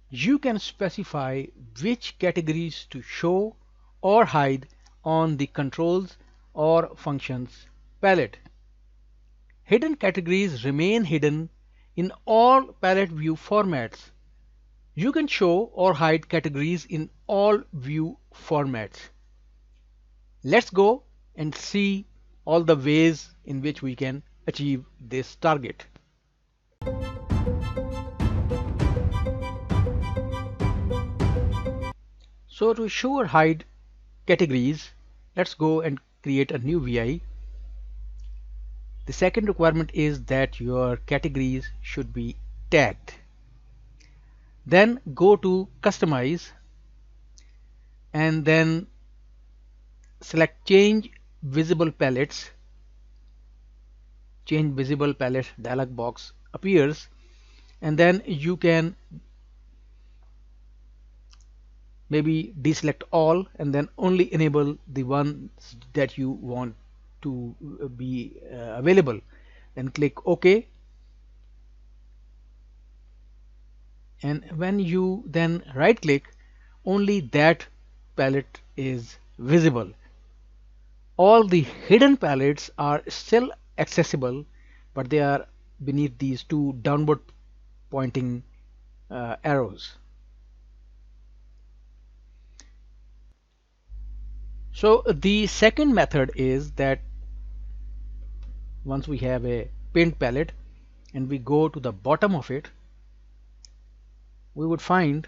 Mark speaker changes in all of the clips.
Speaker 1: You can specify which categories to show or hide on the controls or functions palette. Hidden categories remain hidden in all palette view formats. You can show or hide categories in all view formats. Let's go and see all the ways in which we can achieve this target. So to show or hide categories, let's go and create a new VI. The second requirement is that your categories should be tagged. Then go to customize and then select change visible palettes. Change visible palette dialog box appears, and then you can maybe deselect all and then only enable the ones that you want to be available. Then click OK, and when you then right click, only that palette is visible. All the hidden palettes are still accessible, but they are beneath these two downward pointing arrows. So the second method is that once we have a paint palette and we go to the bottom of it, we would find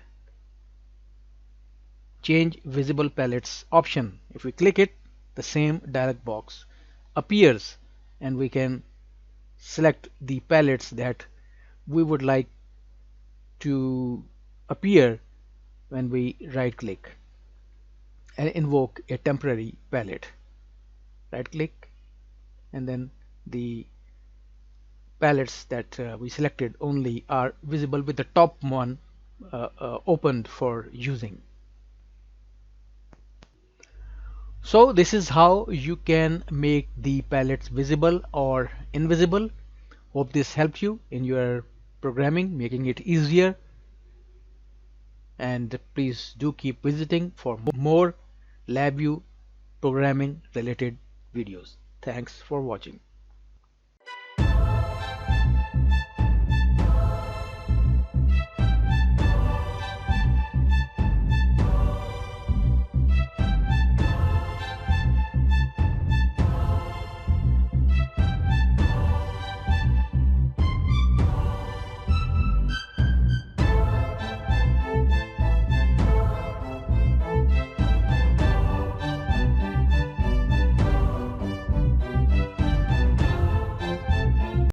Speaker 1: change visible palettes option. If we click it, the same dialog box appears and we can select the palettes that we would like to appear when we right click and invoke a temporary palette. Right click, and then the palettes that we selected only are visible with the top one opened for using. So this is how you can make the palettes visible or invisible. Hope this helped you in your programming, making it easier. And please do keep visiting for more LabVIEW programming related videos. Thanks for watching.